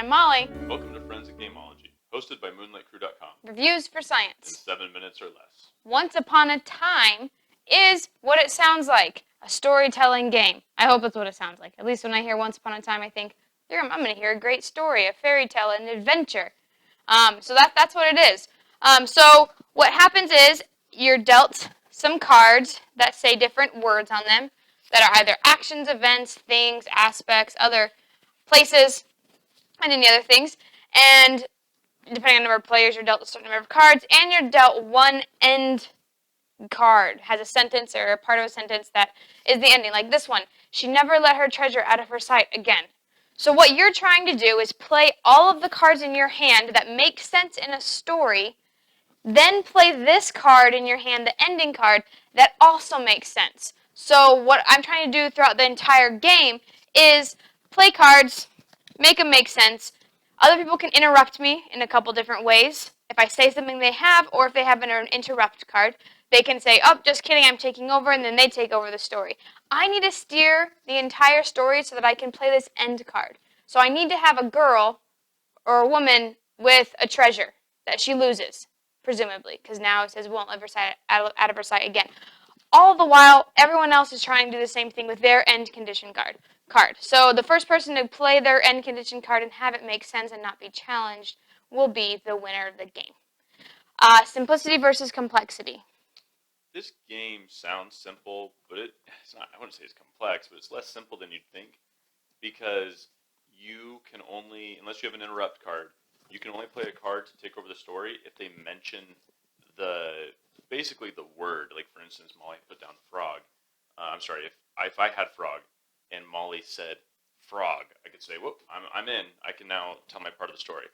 I'm Molly. Welcome to Friends of Gameology, hosted by MoonlightCrew.com. Reviews for In science. 7 minutes or less. Once Upon a Time is what it sounds like, a storytelling game. I hope that's what it sounds like. At least when I hear Once Upon a Time, I think, I'm going to hear a great story, a fairy tale, an adventure. So that's what it is. So what happens is you're dealt some cards that say different words on them that are either actions, events, things, aspects, other places, and any other things. And depending on the number of players, you're dealt a certain number of cards, and you're dealt one end card. Has a sentence or a part of a sentence that is the ending. Like this one, she never let her treasure out of her sight again. So what you're trying to do is play all of the cards in your hand that make sense in a story, then play this card in your hand, the ending card, that also makes sense. So what I'm trying to do throughout the entire game is play cards, make them make sense. Other people can interrupt me in a couple different ways. If I say something they have, or if they have an interrupt card, they can say, oh, just kidding, I'm taking over, and then they take over the story. I need to steer the entire story so that I can play this end card. So I need to have a girl or a woman with a treasure that she loses, presumably, because now it says won't let her sight out of her sight again. All the while, everyone else is trying to do the same thing with their end condition card. So the first person to play their end condition card and have it make sense and not be challenged will be the winner of the game. Simplicity versus complexity. This game sounds simple, but it's not. I wouldn't say it's complex, but it's less simple than you'd think, because you can only, unless you have an interrupt card, you can only play a card to take over the story if they mention basically the word. Like, for instance, Molly put down frog. If I had frog and Molly said frog, I could say, whoop, I'm in. I can now tell my part of the story.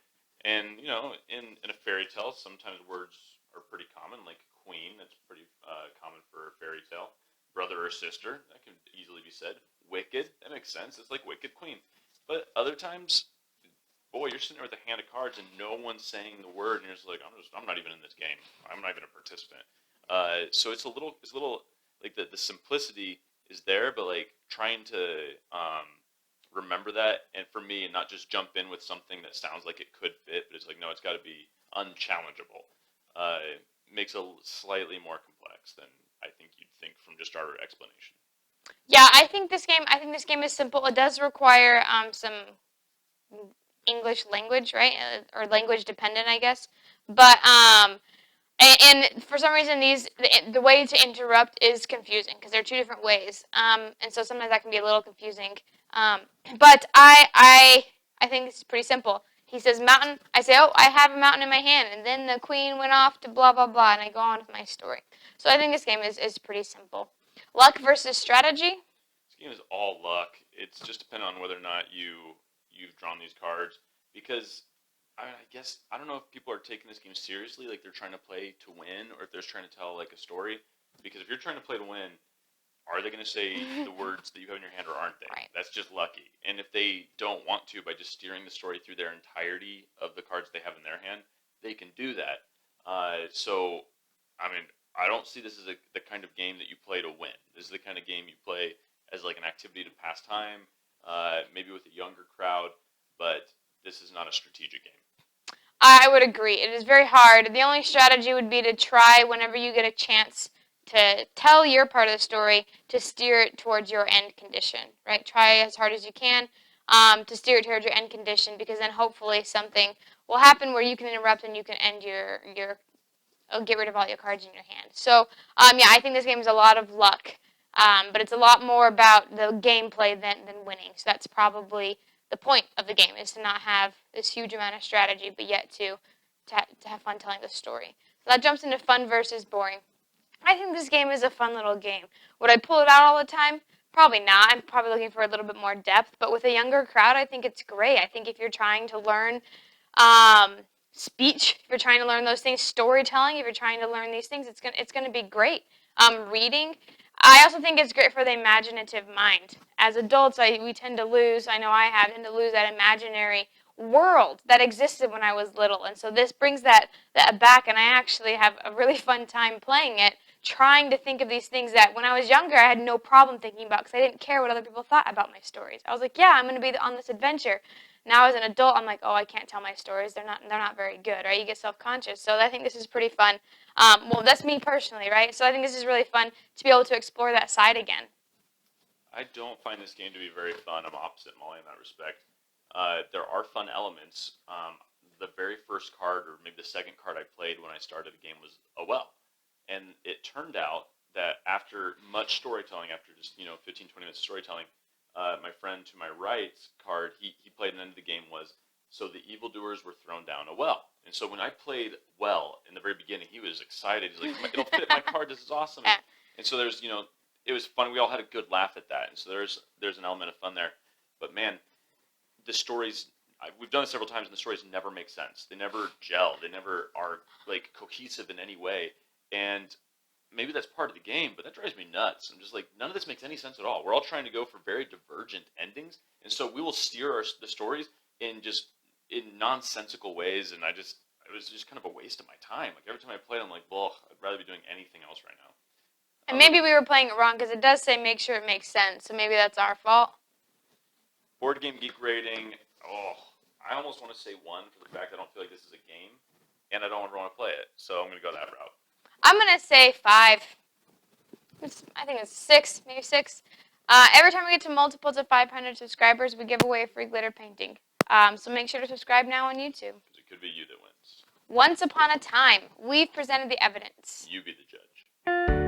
And, in a fairy tale, sometimes words are pretty common, like queen, that's pretty common for a fairy tale. Brother or sister, that can easily be said. Wicked, that makes sense. It's like wicked queen. But other times, boy, you're sitting there with a hand of cards and no one's saying the word, and you're just like, I'm not even in this game. I'm not even a participant. So it's a little like the simplicity is there, but like trying to remember that, and for me, not just jump in with something that sounds like it could fit, but it's like, no, it's got to be unchallengeable. Makes it slightly more complex than I think you'd think from just our explanation. Yeah, I think this game is simple. It does require some English language, right, or language dependent, I guess. But and for some reason, the way to interrupt is confusing because there are two different ways, and so sometimes that can be a little confusing. But I think this is pretty simple. He says mountain. I say, oh, I have a mountain in my hand, and then the queen went off to blah blah blah, and I go on with my story. So I think this game is pretty simple. Luck versus strategy. This game is all luck. It's just dependent on whether or not you've drawn these cards, because I guess I don't know if people are taking this game seriously, like they're trying to play to win, or if they're trying to tell like a story. Because if you're trying to play to win, are they going to say the words that you have in your hand, or aren't they? Right. That's just lucky. And if they don't want to, by just steering the story through their entirety of the cards they have in their hand, they can do that. So, I mean, I don't see this as the kind of game that you play to win. This is the kind of game you play as like an activity to pass time, maybe with a younger crowd, but this is not a strategic game. I would agree. It is very hard. The only strategy would be to try whenever you get a chance to tell your part of the story to steer it towards your end condition, right? Try as hard as you can to steer it towards your end condition, because then hopefully something will happen where you can interrupt and you can end get rid of all your cards in your hand. So, yeah, I think this game is a lot of luck, but it's a lot more about the gameplay than winning. So that's probably the point of the game, is to not have this huge amount of strategy, but yet to have fun telling the story. So that jumps into fun versus boring. I think this game is a fun little game. Would I pull it out all the time? Probably not. I'm probably looking for a little bit more depth. But with a younger crowd, I think it's great. I think if you're trying to learn speech, if you're trying to learn those things, storytelling, if you're trying to learn these things, it's gonna be great. Reading. I also think it's great for the imaginative mind. As adults, we tend to lose. I know I tend to lose that imaginary world that existed when I was little, and so this brings that back, and I actually have a really fun time playing it, trying to think of these things that when I was younger I had no problem thinking about, because I didn't care what other people thought about my stories. I was like, yeah, I'm going to be on this adventure. Now as an adult, I'm like, oh, I can't tell my stories. They're not very good, right? You get self-conscious. So I think this is pretty fun. Well, that's me personally, right? So I think this is really fun to be able to explore that side again. I don't find this game to be very fun. I'm opposite Molly in that respect. There are fun elements. The very first card, or maybe the second card I played when I started the game was a well. And it turned out that after much storytelling, after just 15, 20 minutes of storytelling, my friend to my right card, he played an end of the game was, so the evildoers were thrown down a well. And so when I played well in the very beginning, he was excited. He's like, it'll fit my card. This is awesome. And so there's, it was fun. We all had a good laugh at that. And so there's an element of fun there. But man, the stories, we've done it several times, and the stories never make sense. They never gel. They never are like cohesive in any way. And maybe that's part of the game, but that drives me nuts. I'm just like, none of this makes any sense at all. We're all trying to go for very divergent endings, and so we will steer the stories in nonsensical ways. And it was just kind of a waste of my time. Like every time I play, I'm like, well, I'd rather be doing anything else right now. And maybe we were playing it wrong because it does say make sure it makes sense. So maybe that's our fault. Board Game Geek rating. Oh, I almost want to say 1 for the fact I don't feel like this is a game, and I don't ever want to play it. So I'm going to go that route. I'm going to say 5. I think it's 6, maybe 6. Every time we get to multiples of 500 subscribers, we give away a free glitter painting. So make sure to subscribe now on YouTube. Because it could be you that wins. Once upon a time, we've presented the evidence. You be the judge.